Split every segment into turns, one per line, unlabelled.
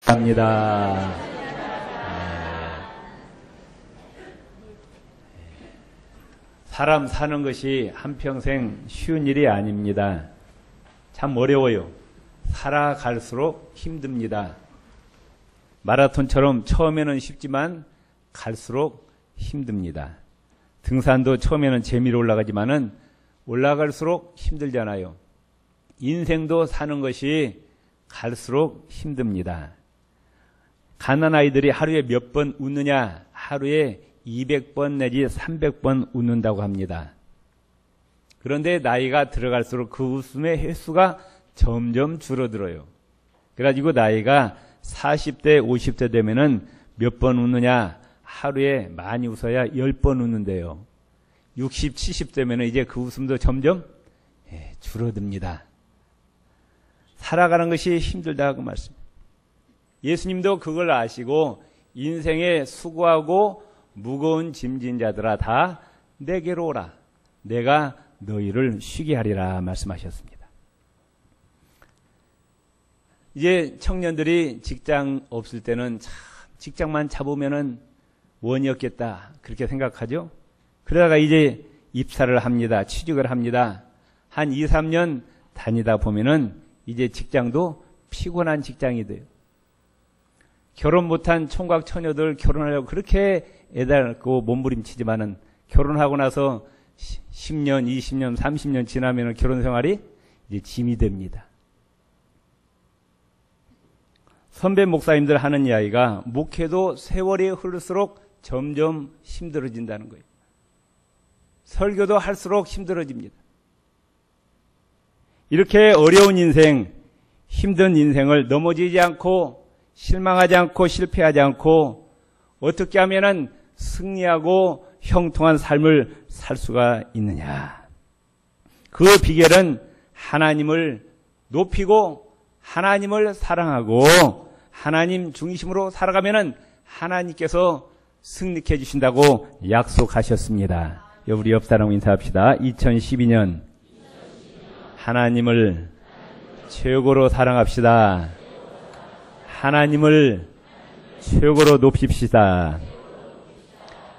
합니다. 사람 사는 것이 한평생 쉬운 일이 아닙니다. 참 어려워요. 살아갈수록 힘듭니다. 마라톤처럼 처음에는 쉽지만 갈수록 힘듭니다. 등산도 처음에는 재미로 올라가지만은 올라갈수록 힘들잖아요. 인생도 사는 것이 갈수록 힘듭니다. 갓난아이들이 하루에 몇 번 웃느냐? 하루에 200번 내지 300번 웃는다고 합니다. 그런데 나이가 들어갈수록 그 웃음의 횟수가 점점 줄어들어요. 그래가지고 나이가 40대, 50대 되면은 몇 번 웃느냐? 하루에 많이 웃어야 10번 웃는데요. 60, 70 되면은 이제 그 웃음도 점점 줄어듭니다. 살아가는 것이 힘들다고 말씀. 예수님도 그걸 아시고 인생에 수고하고 무거운 짐진 자들아 다 내게로 오라. 내가 너희를 쉬게 하리라 말씀하셨습니다. 이제 청년들이 직장 없을 때는 참 직장만 잡으면은 원이었겠다 그렇게 생각하죠. 그러다가 이제 입사를 합니다. 취직을 합니다. 한 2, 3년 다니다 보면은 이제 직장도 피곤한 직장이 돼요. 결혼 못한 총각 처녀들 결혼하려고 그렇게 애달고 몸부림치지만은 결혼하고 나서 10년, 20년, 30년 지나면은 결혼 생활이 이제 짐이 됩니다. 선배 목사님들 하는 이야기가 목회도 세월이 흐를수록 점점 힘들어진다는 거예요. 설교도 할수록 힘들어집니다. 이렇게 어려운 인생, 힘든 인생을 넘어지지 않고 실망하지 않고 실패하지 않고 어떻게 하면은 승리하고 형통한 삶을 살 수가 있느냐. 그 비결은 하나님을 높이고 하나님을 사랑하고 하나님 중심으로 살아가면은 하나님께서 승리케 해주신다고 약속하셨습니다. 우리 옆 사람 인사합시다. 2012년 하나님을 최고로 사랑합시다. 하나님을 최고로 높입시다.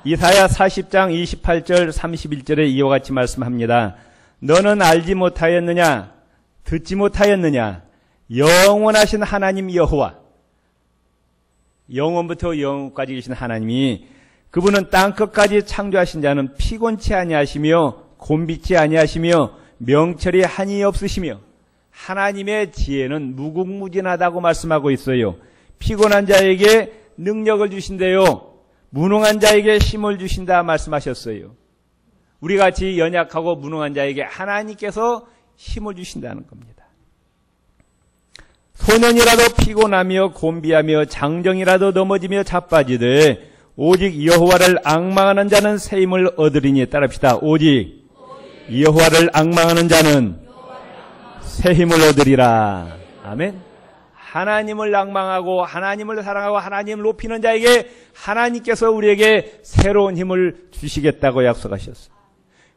이사야 40장 28절 31절에 이와 같이 말씀합니다. 너는 알지 못하였느냐? 듣지 못하였느냐? 영원하신 하나님 여호와, 영원부터 영원까지 계신 하나님이 그분은 땅끝까지 창조하신 자는 피곤치 아니하시며 곤비치 아니하시며 명철이 한이 없으시며 하나님의 지혜는 무궁무진하다고 말씀하고 있어요. 피곤한 자에게 능력을 주신대요. 무능한 자에게 힘을 주신다 말씀하셨어요. 우리같이 연약하고 무능한 자에게 하나님께서 힘을 주신다는 겁니다. 소년이라도 피곤하며 곤비하며 장정이라도 넘어지며 자빠지되 오직 여호와를 앙망하는 자는 새 힘을 얻으리니. 따라합시다. 오직 여호와를 앙망하는 자는 새 힘을 얻으리라. 아멘. 하나님을 낭망하고 하나님을 사랑하고 하나님을 높이는 자에게 하나님께서 우리에게 새로운 힘을 주시겠다고 약속하셨어요.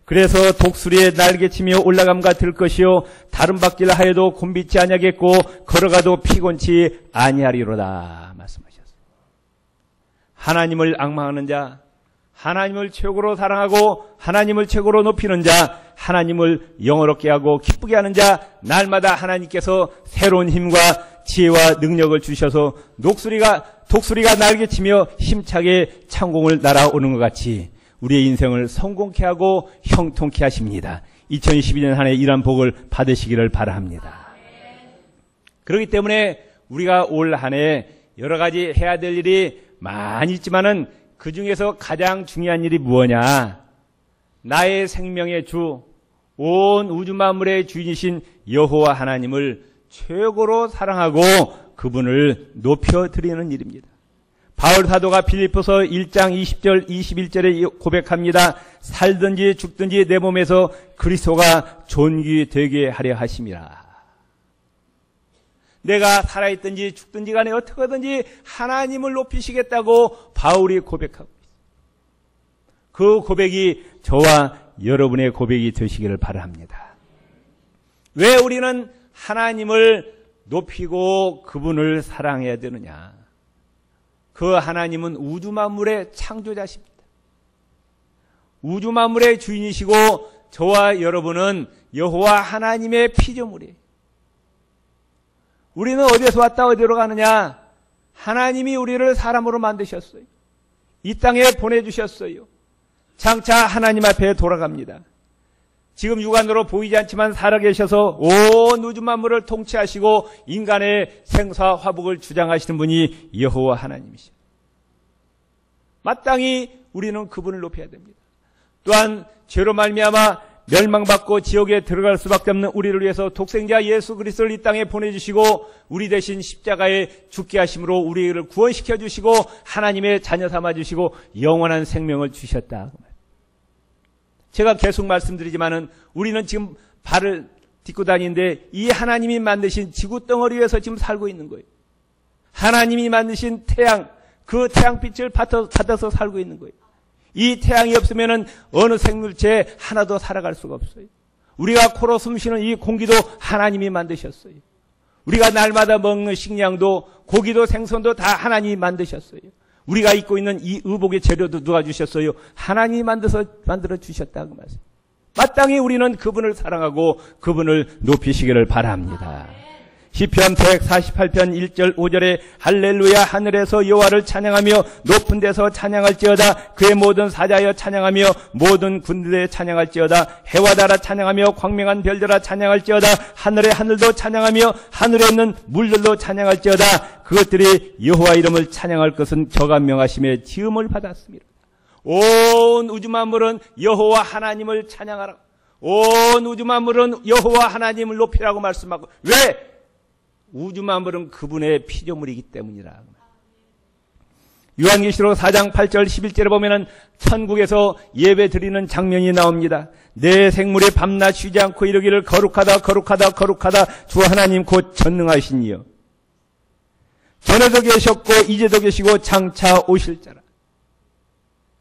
그래서 독수리의 날개치며 올라감과 들 것이요 다른 박질 하여도 곤비치 아니하겠고 걸어가도 피곤치 아니하리로다 말씀하셨어요. 하나님을 앙망하는 자, 하나님을 최고로 사랑하고 하나님을 최고로 높이는 자, 하나님을 영어롭게 하고 기쁘게 하는 자, 날마다 하나님께서 새로운 힘과 지혜와 능력을 주셔서 독수리가 날개치며 힘차게 창공을 날아오는 것 같이 우리의 인생을 성공케 하고 형통케 하십니다. 2012년 한 해 이런 복을 받으시기를 바랍니다. 그렇기 때문에 우리가 올 한 해 여러 가지 해야 될 일이 많이 있지만은 그 중에서 가장 중요한 일이 무엇이냐? 나의 생명의 주, 온 우주 만물의 주인이신 여호와 하나님을 최고로 사랑하고 그분을 높여드리는 일입니다. 바울 사도가 빌립보서 1장 20절 21절에 고백합니다. 살든지 죽든지 내 몸에서 그리스도가 존귀되게 하려 하심이라. 내가 살아있든지 죽든지 간에 어떻게 하든지 하나님을 높이시겠다고 바울이 고백하고 있습니다. 그 고백이 저와 여러분의 고백이 되시기를 바랍니다. 왜 우리는 하나님을 높이고 그분을 사랑해야 되느냐? 그 하나님은 우주 만물의 창조자십니다. 우주 만물의 주인이시고 저와 여러분은 여호와 하나님의 피조물이에요. 우리는 어디서 왔다 어디로 가느냐? 하나님이 우리를 사람으로 만드셨어요. 이 땅에 보내주셨어요. 장차 하나님 앞에 돌아갑니다. 지금 육안으로 보이지 않지만 살아계셔서 온 우주 만물을 통치하시고 인간의 생사 화복을 주장하시는 분이 여호와 하나님이시죠. 마땅히 우리는 그분을 높여야 됩니다. 또한 죄로 말미암아 멸망받고 지옥에 들어갈 수밖에 없는 우리를 위해서 독생자 예수 그리스도를 이 땅에 보내주시고 우리 대신 십자가에 죽게 하심으로 우리를 구원시켜 주시고 하나님의 자녀 삼아 주시고 영원한 생명을 주셨다. 제가 계속 말씀드리지만은 우리는 지금 발을 딛고 다니는데 이 하나님이 만드신 지구 덩어리 위에서 지금 살고 있는 거예요. 하나님이 만드신 태양, 그 태양빛을 받아서 살고 있는 거예요. 이 태양이 없으면은 어느 생물체 하나도 살아갈 수가 없어요. 우리가 코로 숨쉬는 이 공기도 하나님이 만드셨어요. 우리가 날마다 먹는 식량도 고기도 생선도 다 하나님이 만드셨어요. 우리가 입고 있는 이 의복의 재료도 누가 주셨어요? 하나님이 만들어 주셨다 그 말씀. 마땅히 우리는 그분을 사랑하고 그분을 높이시기를 바랍니다. 시편 148편 1절 5절에 할렐루야 하늘에서 여호와를 찬양하며 높은 데서 찬양할지어다. 그의 모든 사자여 찬양하며 모든 군대에 찬양할지어다. 해와 달아 찬양하며 광명한 별들아 찬양할지어다. 하늘의 하늘도 찬양하며 하늘에 있는 물들도 찬양할지어다. 그것들이 여호와 이름을 찬양할 것은 저가 명하심에 지음을 받았습니다. 온 우주 만물은 여호와 하나님을 찬양하라. 온 우주 만물은 여호와 하나님을 높이라고 말씀하고, 왜? 우주 만물은 그분의 피조물이기 때문이라. 요한계시록 4장 8절 11절에 보면은 천국에서 예배 드리는 장면이 나옵니다. 내 생물이 밤낮 쉬지 않고 이르기를 거룩하다 거룩하다 거룩하다 주 하나님 곧 전능하신 이여. 전에도 계셨고 이제도 계시고 장차 오실 자라.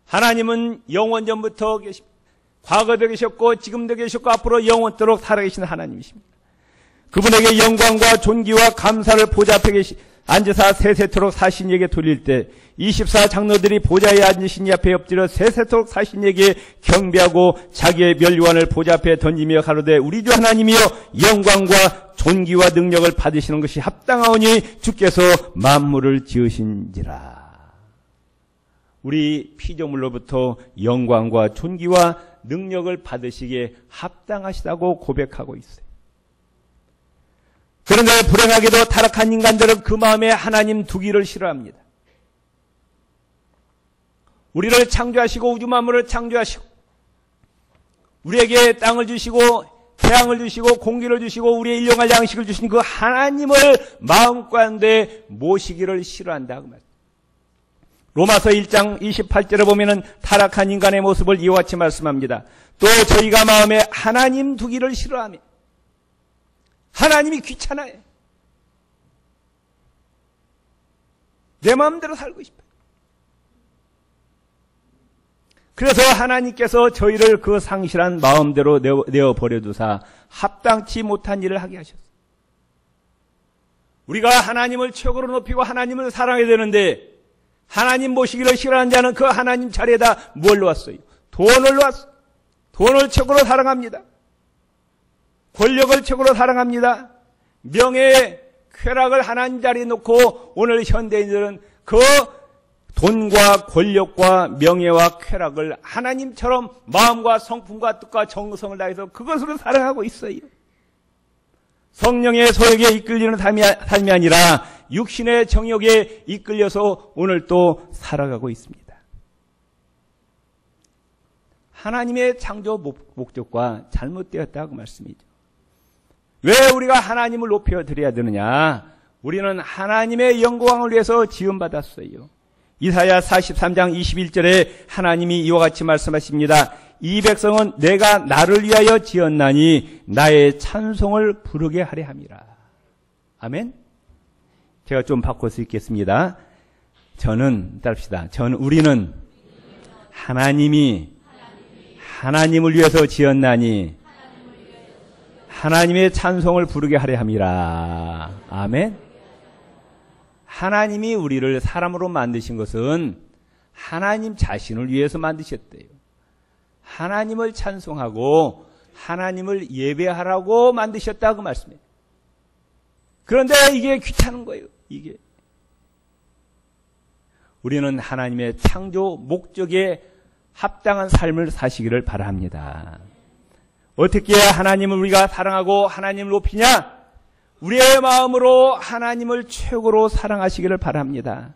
하나님은 영원전부터 계십니다. 과거도 계셨고 지금도 계셨고 앞으로 영원토록 살아계신 하나님이십니다. 그분에게 영광과 존귀와 감사를 보좌 앞에 앉으사 세세토록 사신 이에게 돌릴 때 24 장로들이 보좌에 앉으신 이 앞에 엎드려 세세토록 사신 이에게 경배하고 자기의 면류관을 보좌 앞에 던지며 가로되 우리 주 하나님이여 영광과 존귀와 능력을 받으시는 것이 합당하오니 주께서 만물을 지으신지라. 우리 피조물로부터 영광과 존귀와 능력을 받으시기에 합당하시다고 고백하고 있어요. 그런데 불행하게도 타락한 인간들은 그 마음에 하나님 두기를 싫어합니다. 우리를 창조하시고 우주 만물을 창조하시고 우리에게 땅을 주시고 태양을 주시고 공기를 주시고 우리의 일용할 양식을 주신 그 하나님을 마음가운데 모시기를 싫어한다 그 말. 로마서 1장 28절에 보면은 타락한 인간의 모습을 이와 같이 말씀합니다. 또 저희가 마음에 하나님 두기를 싫어하며 하나님이 귀찮아요. 내 마음대로 살고 싶어요. 그래서 하나님께서 저희를 그 상실한 마음대로 내어버려두사 합당치 못한 일을 하게 하셨어요. 우리가 하나님을 최고로 높이고 하나님을 사랑해야 되는데 하나님 모시기를 싫어하는 자는 그 하나님 자리에다 뭘 놓았어요? 돈을 놓았어요. 돈을 최고로 사랑합니다. 권력을 최고로 사랑합니다. 명예, 쾌락을 하나님 자리에 놓고 오늘 현대인들은 그 돈과 권력과 명예와 쾌락을 하나님처럼 마음과 성품과 뜻과 정성을 다해서 그것으로 사랑하고 있어요. 성령의 소욕에 이끌리는 삶이 아니라 육신의 정욕에 이끌려서 오늘 또 살아가고 있습니다. 하나님의 창조 목적과 잘못되었다고 말씀이죠. 왜 우리가 하나님을 높여드려야 되느냐? 우리는 하나님의 영광을 위해서 지음받았어요. 이사야 43장 21절에 하나님이 이와 같이 말씀하십니다. 이 백성은 내가 나를 위하여 지었나니 나의 찬송을 부르게 하려 함이라. 아멘. 제가 좀 바꿔서 읽겠습니다. 우리는 하나님이 하나님을 위해서 지었나니 하나님의 찬송을 부르게 하려 함이라. 아멘. 하나님이 우리를 사람으로 만드신 것은 하나님 자신을 위해서 만드셨대요. 하나님을 찬송하고 하나님을 예배하라고 만드셨다고 말씀해요. 그런데 이게 귀찮은 거예요. 이게. 우리는 하나님의 창조 목적에 합당한 삶을 사시기를 바랍니다. 어떻게 하나님을 우리가 사랑하고 하나님을 높이냐? 우리의 마음으로 하나님을 최고로 사랑하시기를 바랍니다.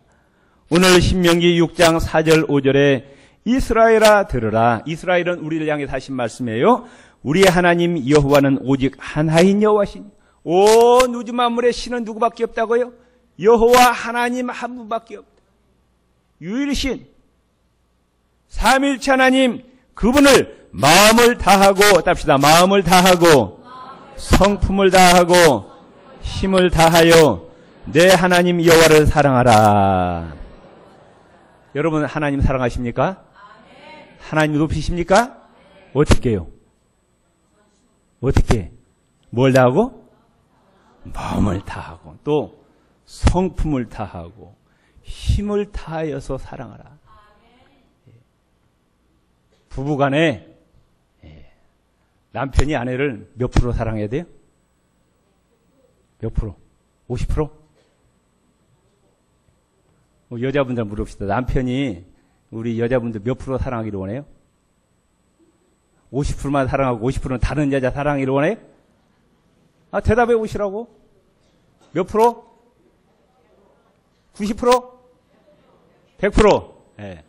오늘 신명기 6장 4절 5절에 이스라엘아 들으라. 이스라엘은 우리를 향해 하신 말씀이에요. 우리의 하나님 여호와는 오직 하나인 여호와시니 온 우주 만물의 신은 누구밖에 없다고요? 여호와 하나님 한 분밖에 없다. 유일신 삼일체 하나님 그분을 마음을 다하고 답시다. 마음을 다하고 성품을 다하고 힘을 다하여 내 하나님 여호와를 사랑하라. 여러분 하나님 사랑하십니까? 하나님 높이십니까? 어떻게 해요? 어떻게? 뭘 다하고? 마음을 다하고 또 성품을 다하고 힘을 다하여서 사랑하라. 부부간에 남편이 아내를 몇 프로 사랑해야 돼요? 몇 프로? 50%? 여자분들 물읍시다. 남편이 우리 여자분들 몇 프로 사랑하기를 원해요? 50%만 사랑하고 50%는 다른 여자 사랑하기를 원해요? 아, 대답해 보시라고. 몇 프로? 90%? 100%? 예.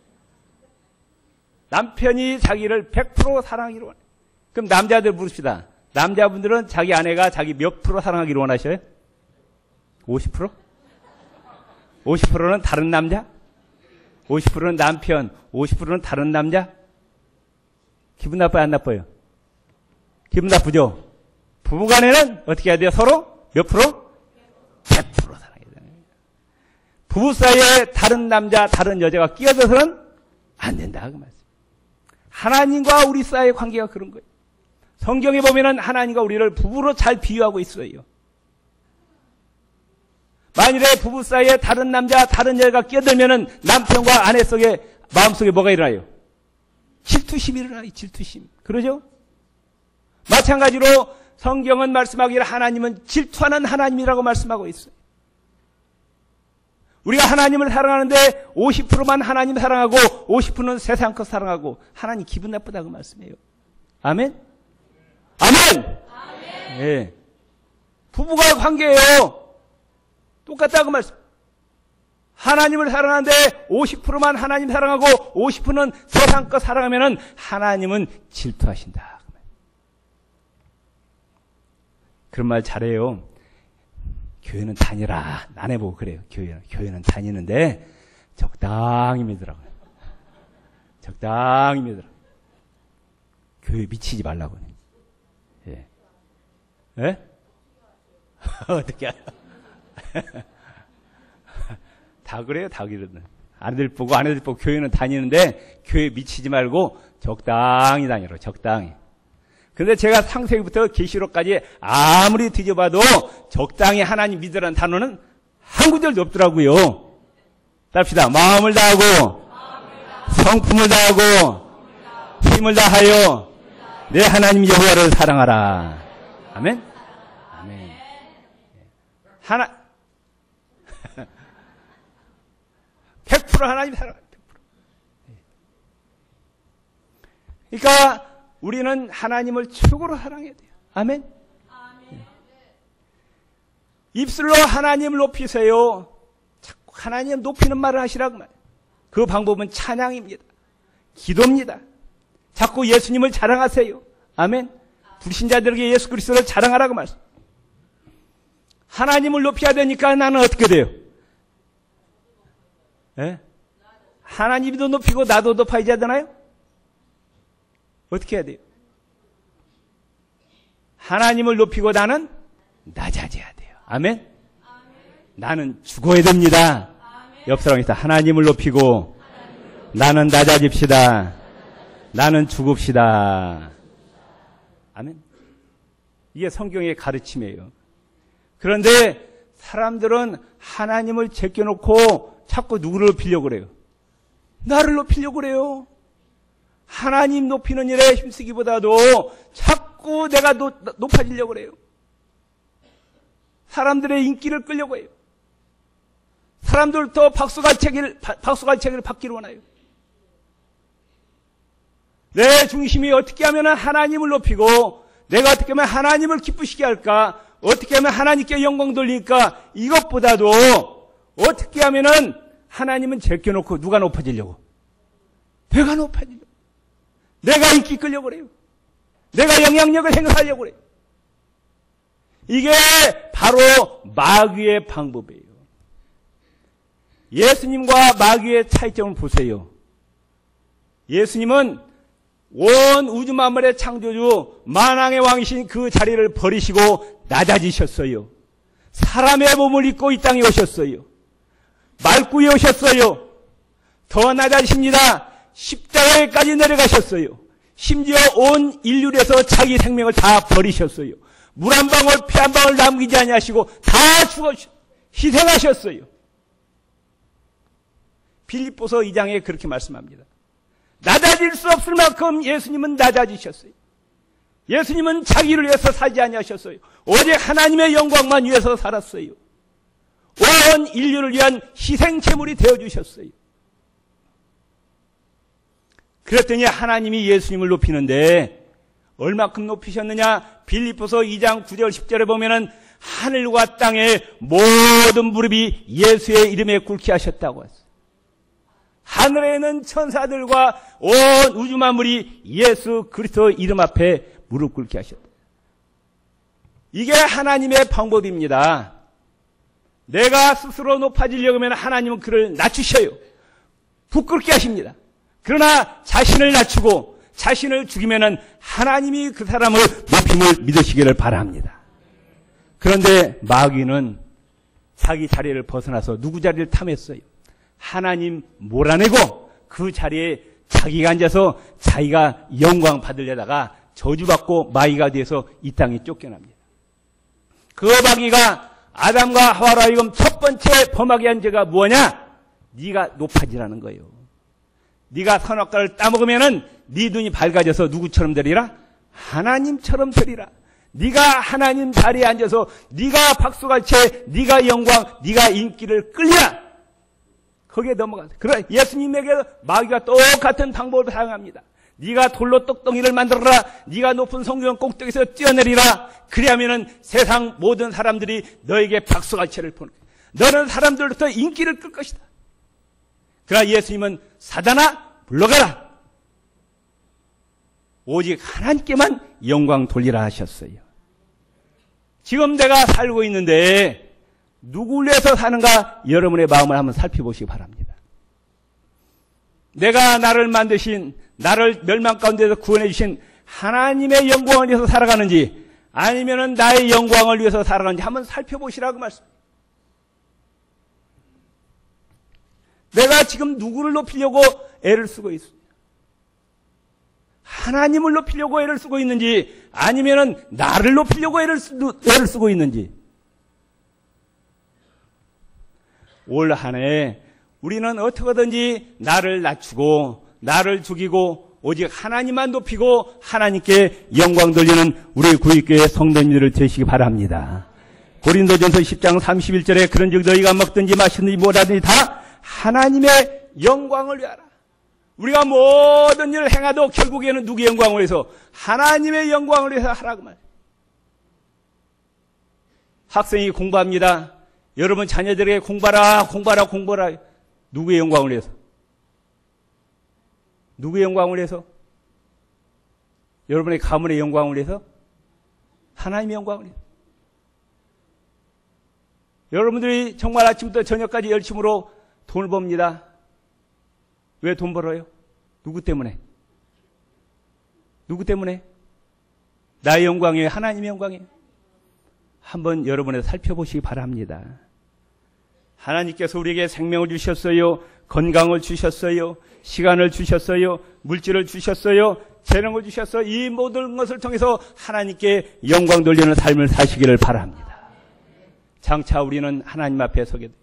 남편이 자기를 100% 사랑하기를 원해요. 그럼 남자들 물읍시다. 남자분들은 자기 아내가 자기 몇 프로 사랑하기를 원하셔요? 50%? 50%는 다른 남자? 50%는 남편, 50%는 다른 남자? 기분 나빠요, 안 나빠요? 기분 나쁘죠? 부부간에는 어떻게 해야 돼요? 서로 몇 프로? 100% 사랑해야 돼요. 부부 사이에 다른 남자, 다른 여자가 끼어들어서는 안 된다. 그 말씀. 하나님과 우리 사이의 관계가 그런 거예요. 성경에 보면은 하나님과 우리를 부부로 잘 비유하고 있어요. 만일에 부부 사이에 다른 남자, 다른 여자가 끼어들면은 남편과 아내 속에, 마음속에 뭐가 일어나요? 질투심이 일어나요, 질투심. 그러죠? 마찬가지로 성경은 말씀하기를 하나님은 질투하는 하나님이라고 말씀하고 있어요. 우리가 하나님을 사랑하는데 50%만 하나님 사랑하고 50%는 세상 것 사랑하고 하나님 기분 나쁘다고 말씀해요. 아멘? 아멘! 아멘! 예. 부부가 관계예요. 똑같다고 말씀. 하나님을 사랑하는데 50%만 하나님 사랑하고 50%는 세상 것 사랑하면은 하나님은 질투하신다. 그런 말 잘해요. 교회는 다니라. 나내보고 그래요. 교회는 다니는데 적당히 믿으라고요. 적당히 믿으라고. 교회 미치지 말라고요. 예. 예? 어떻게 알아? 다 그래요, 다 그러든. 아내들 보고 교회는 다니는데 교회 미치지 말고 적당히 다니라, 적당히. 근데 제가 창세기부터 계시록까지 아무리 뒤져봐도 적당히 하나님 믿으라는 단어는 한 구절도 없더라고요. 답시다. 마음을 다하고 성품을 다하고 힘을 다하여 내 하나님 여호와를 사랑하라. 아멘? 아멘. 하나 100% 하나님 사랑합니다. 100%. 그러니까 우리는 하나님을 최고로 사랑해야 돼요. 아멘? 아멘. 입술로 하나님을 높이세요. 자꾸 하나님 높이는 말을 하시라고 말해요. 그 방법은 찬양입니다. 기도입니다. 자꾸 예수님을 자랑하세요. 아멘? 불신자들에게 예수 그리스도를 자랑하라고 말씀. 하나님을 높여야 되니까 나는 어떻게 돼요? 예? 하나님도 높이고 나도 높아야 되잖아요? 어떻게 해야 돼요? 하나님을 높이고 나는 낮아져야 돼요. 아멘? 나는 죽어야 됩니다. 옆 사람이 하나님을 높이고 나는 낮아집시다. 나는 죽읍시다. 아멘? 이게 성경의 가르침이에요. 그런데 사람들은 하나님을 제껴놓고 자꾸 누구를 높이려고 그래요? 나를 높이려고 그래요. 하나님 높이는 일에 힘쓰기보다도 자꾸 내가 높아지려고 그래요. 사람들의 인기를 끌려고 해요. 사람들도 박수갈채기를 받기를 원해요. 내 중심이 어떻게 하면 하나님을 높이고 내가 어떻게 하면 하나님을 기쁘시게 할까? 어떻게 하면 하나님께 영광 돌릴까? 이것보다도 어떻게 하면은 하나님은 제껴놓고 누가 높아지려고? 내가 높아지려고. 내가 인기 끌려고 그래요. 내가 영향력을 행사하려고 그래요. 이게 바로 마귀의 방법이에요. 예수님과 마귀의 차이점을 보세요. 예수님은 온 우주 만물의 창조주 만왕의 왕이신 그 자리를 버리시고 낮아지셨어요. 사람의 몸을 입고 이 땅에 오셨어요. 말구에 오셨어요. 더 낮아지십니다. 십자가에까지 내려가셨어요. 심지어 온 인류에서 자기 생명을 다 버리셨어요. 물 한 방울 피 한 방울 남기지 아니하시고 다 희생하셨어요. 빌립보서 2장에 그렇게 말씀합니다. 낮아질 수 없을 만큼 예수님은 낮아지셨어요. 예수님은 자기를 위해서 살지 아니하셨어요. 오직 하나님의 영광만 위해서 살았어요. 온 인류를 위한 희생 제물이 되어주셨어요. 그랬더니 하나님이 예수님을 높이는데 얼마큼 높이셨느냐? 빌립보서 2장 9절 10절에 보면은 하늘과 땅의 모든 무릎이 예수의 이름에 꿇게 하셨다고 했어요. 하늘에 있는 천사들과 온 우주 만물이 예수 그리스도 이름 앞에 무릎 꿇게 하셨다. 이게 하나님의 방법입니다. 내가 스스로 높아지려고 하면 하나님은 그를 낮추셔요. 부끄럽게 하십니다. 그러나 자신을 낮추고 자신을 죽이면 하나님이 그 사람을 높임을 믿으시기를 바랍니다. 그런데 마귀는 자기 자리를 벗어나서 누구 자리를 탐했어요? 하나님 몰아내고 그 자리에 자기가 앉아서 자기가 영광 받으려다가 저주받고 마귀가 돼서 이 땅에 쫓겨납니다. 그 마귀가 아담과 하와로 하여금 첫 번째 범하게 한 죄가 뭐냐? 네가 높아지라는 거예요. 네가 선악과를 따먹으면은 네 눈이 밝아져서 누구처럼 되리라? 하나님처럼 되리라. 네가 하나님 자리에 앉아서 네가 박수갈채, 네가 영광, 네가 인기를 끌리라. 거기에 넘어가세요. 그러나 예수님에게 마귀가 똑같은 방법을 사용합니다. 네가 돌로 똑똑이를 만들어라. 네가 높은 성경 꼭대기에서 뛰어내리라. 그리하면은 세상 모든 사람들이 너에게 박수갈채를 보는 거야. 너는 사람들로부터 인기를 끌 것이다. 그러나 예수님은 사단아 물러가라. 오직 하나님께만 영광 돌리라 하셨어요. 지금 내가 살고 있는데 누구를 위해서 사는가 여러분의 마음을 한번 살펴보시기 바랍니다. 내가 나를 만드신 나를 멸망 가운데서 구원해 주신 하나님의 영광을 위해서 살아가는지 아니면은 나의 영광을 위해서 살아가는지 한번 살펴보시라고 말씀합니다. 내가 지금 누구를 높이려고 애를 쓰고 있습니다. 하나님을 높이려고 애를 쓰고 있는지 아니면은 나를 높이려고 애를 쓰고 있는지. 올 한 해 우리는 어떻게든지 나를 낮추고 나를 죽이고 오직 하나님만 높이고 하나님께 영광 돌리는 우리 구익교회 성도님들을 되시기 바랍니다. 고린도전서 10장 31절에 그런즉 너희가 먹든지 마시든지 뭐라든지 다 하나님의 영광을 위하라. 우리가 모든 일을 행하도 결국에는 누구의 영광을 위해서? 하나님의 영광을 위해서 하라고 말해요. 학생이 공부합니다. 여러분 자녀들에게 공부하라. 누구의 영광을 위해서? 누구의 영광을 위해서? 여러분의 가문의 영광을 위해서? 하나님의 영광을 위해서. 여러분들이 정말 아침부터 저녁까지 열심으로 돈을 법니다. 왜 돈 벌어요? 누구 때문에? 누구 때문에? 나의 영광이에요? 하나님의 영광이에요? 한번 여러분이 살펴보시기 바랍니다. 하나님께서 우리에게 생명을 주셨어요. 건강을 주셨어요. 시간을 주셨어요. 물질을 주셨어요. 재능을 주셨어요. 이 모든 것을 통해서 하나님께 영광 돌리는 삶을 사시기를 바랍니다. 장차 우리는 하나님 앞에 서게 돼요.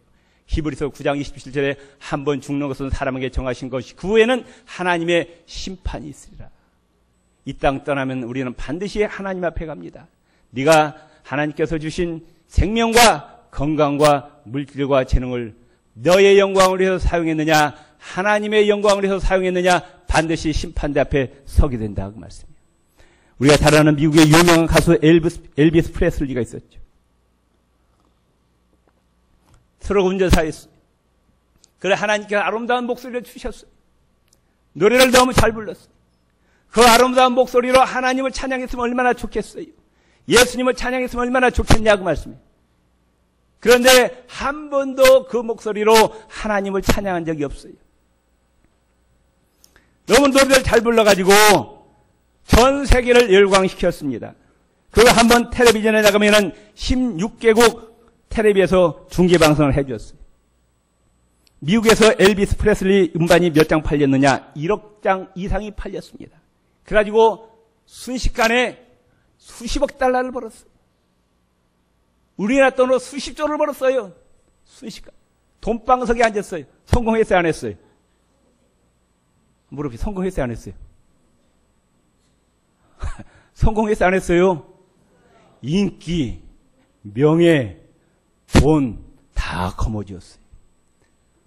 히브리서 9장 27절에 한 번 죽는 것은 사람에게 정하신 것이 그 후에는 하나님의 심판이 있으리라. 이 땅 떠나면 우리는 반드시 하나님 앞에 갑니다. 네가 하나님께서 주신 생명과 건강과 물질과 재능을 너의 영광을 위해서 사용했느냐, 하나님의 영광을 위해서 사용했느냐, 반드시 심판대 앞에 서게 된다 그 말씀이에요. 우리가 잘 아는 미국의 유명한 가수 엘비스 프레슬리가 있었죠. 트럭 운전사였어요. 그래 하나님께서 아름다운 목소리를 주셨어요. 노래를 너무 잘 불렀어요. 그 아름다운 목소리로 하나님을 찬양했으면 얼마나 좋겠어요. 예수님을 찬양했으면 얼마나 좋겠냐고 말씀해요. 그런데 한 번도 그 목소리로 하나님을 찬양한 적이 없어요. 너무 노래를 잘 불러가지고 전 세계를 열광시켰습니다. 그거 한번 텔레비전에 나가면은 16개국 텔레비에서 중계방송을 해줬어요. 미국에서 엘비스 프레슬리 음반이 몇 장 팔렸느냐? 1억 장 이상이 팔렸습니다. 그래가지고 순식간에 수십억 달러를 벌었어요. 우리나라 돈으로 수십조를 벌었어요. 순식간. 돈방석에 앉았어요. 성공했어요, 안 했어요? 무릎이 성공했어요, 안 했어요? 성공했어요, 안 했어요? 인기, 명예, 돈 다 거머쥐었어요.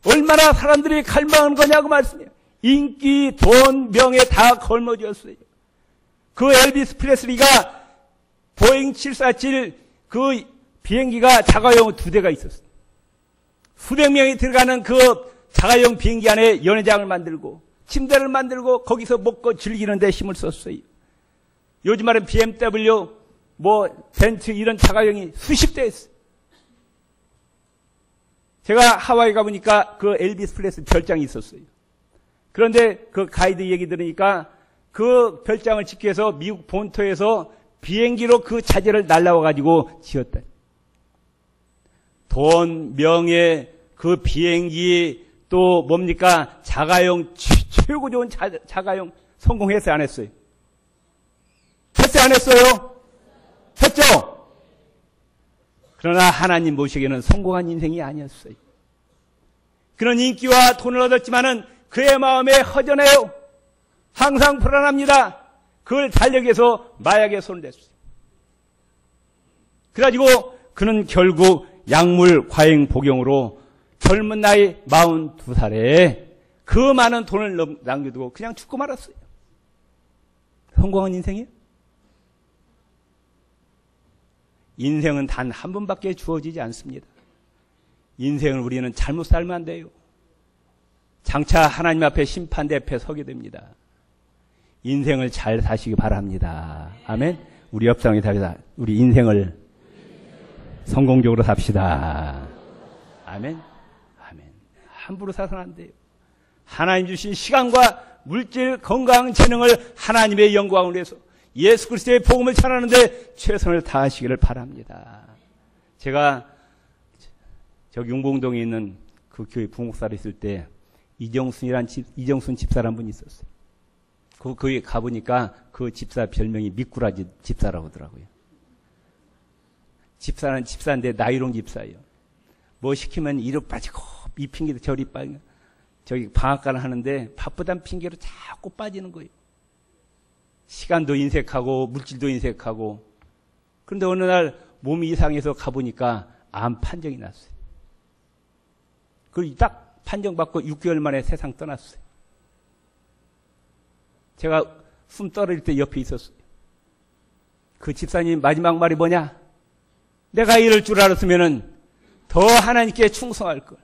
얼마나 사람들이 갈망하는 거냐고 말씀해요. 인기, 돈, 명예 다 거머쥐었어요. 그 엘비스 프레슬리가 보잉 747 그 비행기가 자가용 2대가 있었어요. 수백 명이 들어가는 그 자가용 비행기 안에 연회장을 만들고 침대를 만들고 거기서 먹고 즐기는 데 힘을 썼어요. 요즘 말은 BMW, 벤츠 이런 자가용이 수십 대 있어요. 제가 하와이 가보니까 그 엘비스 프레슬리 별장이 있었어요. 그런데 그 가이드 얘기 들으니까 그 별장을 짓기 위해서 미국 본토에서 비행기로 그 자재를 날라와가지고 지었다. 돈, 명예, 그 비행기, 또 뭡니까? 자가용, 최고 좋은 자가용 성공했어요, 안 했어요? 했어요, 안 했어요? 했죠? 그러나 하나님 보시기에는 성공한 인생이 아니었어요. 그런 인기와 돈을 얻었지만은 그의 마음에 허전해요. 항상 불안합니다. 그걸 달려기 위해서 마약에 손을 댔어요. 그래가지고 그는 결국 약물 과잉 복용으로 젊은 나이 42살에 그 많은 돈을 남겨두고 그냥 죽고 말았어요. 성공한 인생이에요? 인생은 단 한 번밖에 주어지지 않습니다. 인생을 우리는 잘못 살면 안 돼요. 장차 하나님 앞에 심판대 앞에 서게 됩니다. 인생을 잘 사시기 바랍니다. 아멘. 우리 옆상에 답니다. 우리 인생을 성공적으로 삽시다. 아멘. 아멘. 함부로 사서는 안 돼요. 하나님 주신 시간과 물질, 건강, 재능을 하나님의 영광을 위해서 예수 그리스도의 복음을 전하는데 최선을 다하시기를 바랍니다. 제가 저기 용봉동에 있는 그 교회 부목사로 있을 때 이정순 집사라는 분이 있었어요. 그 교회 가보니까 그 집사 별명이 미꾸라지 집사라고 하더라고요. 집사는 집사인데 나이롱 집사예요. 뭐 시키면 이리 빠지고 이 핑계도 저리 빠지고 저기 방앗간을 하는데 바쁘단 핑계로 자꾸 빠지는 거예요. 시간도 인색하고 물질도 인색하고. 그런데 어느 날 몸이 이상해서 가보니까 암 판정이 났어요. 그리고 딱 판정받고 6개월 만에 세상 떠났어요. 제가 숨 떨어질 때 옆에 있었어요. 그 집사님 마지막 말이 뭐냐? 내가 이럴 줄 알았으면은 더 하나님께 충성할 걸.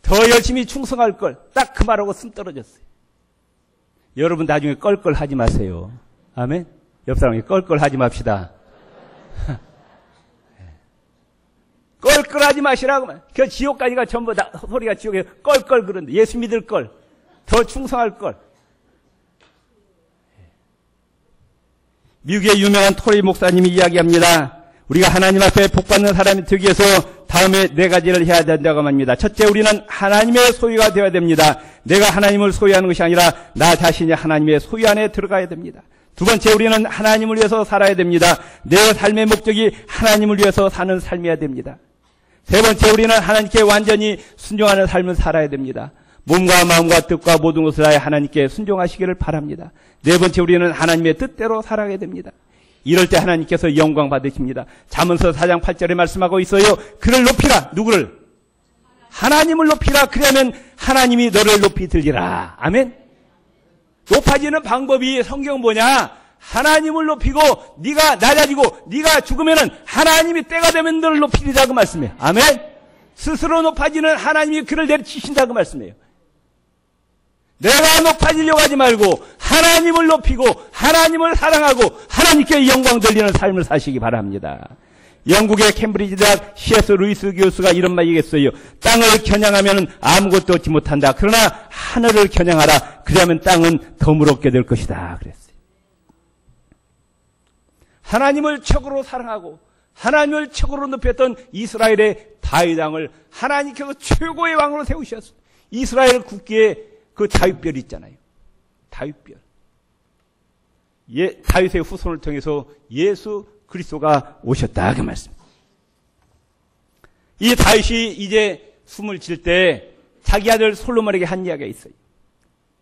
더 열심히 충성할 걸. 딱 그 말하고 숨 떨어졌어요. 여러분 나중에 껄껄 하지 마세요. 아멘? 옆 사람에게 껄껄 하지 맙시다. 껄껄 하지 마시라고. 그 지옥까지가 전부 다 소리가 지옥에 껄껄 그런데 예수 믿을 걸. 더 충성할 걸. 미국의 유명한 토리 목사님이 이야기합니다. 우리가 하나님 앞에 복받는 사람이 되기 위해서 다음에 4가지를 해야 된다고 합니다. 첫째, 우리는 하나님의 소유가 되어야 됩니다. 내가 하나님을 소유하는 것이 아니라 나 자신이 하나님의 소유 안에 들어가야 됩니다. 두 번째, 우리는 하나님을 위해서 살아야 됩니다. 내 삶의 목적이 하나님을 위해서 사는 삶이어야 됩니다. 세 번째, 우리는 하나님께 완전히 순종하는 삶을 살아야 됩니다. 몸과 마음과 뜻과 모든 것을 다해 하나님께 순종하시기를 바랍니다. 네 번째, 우리는 하나님의 뜻대로 살아가야 됩니다. 이럴 때 하나님께서 영광 받으십니다. 잠언서 4장 8절에 말씀하고 있어요. 그를 높이라. 누구를? 하나님을 높이라. 그러면 하나님이 너를 높이 들리라. 아멘. 높아지는 방법이 성경 뭐냐? 하나님을 높이고 네가 낮아지고 네가 죽으면은 하나님이 때가 되면 너를 높이리라고 말씀해요. 아멘. 스스로 높아지는 하나님이 그를 내리치신다고 말씀해요. 내가 높아지려고 하지 말고 하나님을 높이고 하나님을 사랑하고 하나님께 영광 돌리는 삶을 사시기 바랍니다. 영국의 캠브리지 대학 C.S. 루이스 교수가 이런 말 얘기했어요. 땅을 겨냥하면 아무것도 얻지 못한다. 그러나 하늘을 겨냥하라. 그러면 땅은 더물었게 될 것이다. 그랬어요. 하나님을 최고로 사랑하고 하나님을 최고로 높였던 이스라엘의 다윗 왕을 하나님께서 최고의 왕으로 세우셨어요. 이스라엘 국기에 그 다윗별이 있잖아요. 다윗별. 다윗의 후손을 통해서 예수 그리스도가 오셨다. 그 말씀. 이 다윗이 이제 숨을 질 때 자기 아들 솔로몬에게 한 이야기가 있어요.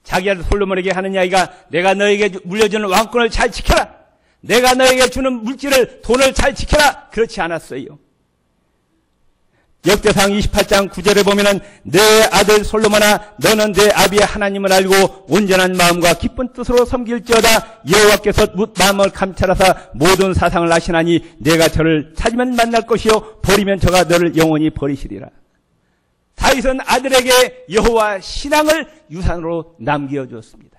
자기 아들 솔로몬에게 하는 이야기가 내가 너에게 물려주는 왕권을 잘 지켜라. 내가 너에게 주는 물질을 돈을 잘 지켜라. 그렇지 않았어요. 역대상 28장 9절에 보면은 내 아들 솔로몬아 너는 내 아비의 하나님을 알고 온전한 마음과 기쁜 뜻으로 섬길지어다. 여호와께서 마음을 감찰하사 모든 사상을 아시나니 내가 저를 찾으면 만날 것이요 버리면 저가 너를 영원히 버리시리라. 다윗은 아들에게 여호와 신앙을 유산으로 남겨주었습니다.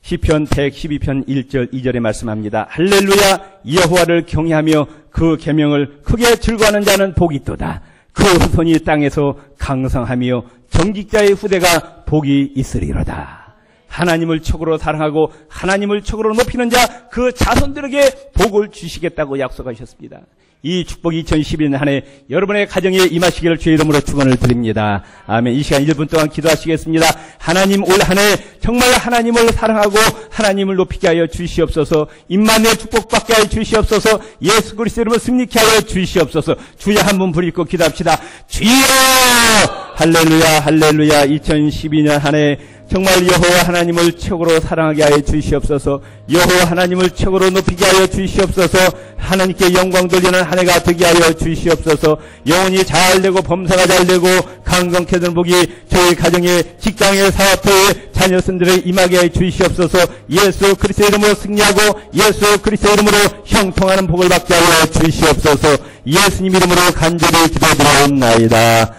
시편 112편 1절 2절에 말씀합니다. 할렐루야. 여호와를 경외하며 그 계명을 크게 즐거워하는 자는 복이 있도다. 그 후손이 땅에서 강성하며 정직자의 후대가 복이 있으리로다. 하나님을 최고로 사랑하고 하나님을 최고로 높이는 자 그 자손들에게 복을 주시겠다고 약속하셨습니다. 이 축복이 2012년 한 해 여러분의 가정에 임하시기를 주의 이름으로 축원을 드립니다. 아멘. 이 시간 1분 동안 기도하시겠습니다. 하나님 올 한 해 정말 하나님을 사랑하고 하나님을 높이게 하여 주시옵소서. 임마누엘 축복받게 하여 주시옵소서. 예수 그리스도 이름으로 승리케 하여 주시옵소서. 주여 한 분 부르짖고 기도합시다. 주여 할렐루야 할렐루야. 2012년 한 해 정말 여호와 하나님을 최고로 사랑하게 하여 주시옵소서. 여호와 하나님을 최고로 높이게 하여 주시옵소서. 하나님께 영광 돌리는 한 해가 되게 하여 주시옵소서. 영혼이 잘되고 범사가 잘되고 강건케 되는 복이 저희 가정에 직장에 사업터에 자녀선들에 임하게 하여 주시옵소서. 예수 그리스도 이름으로 승리하고 예수 그리스도 이름으로 형통하는 복을 받게 하여 주시옵소서. 예수님 이름으로 간절히 기도드리옵나이다.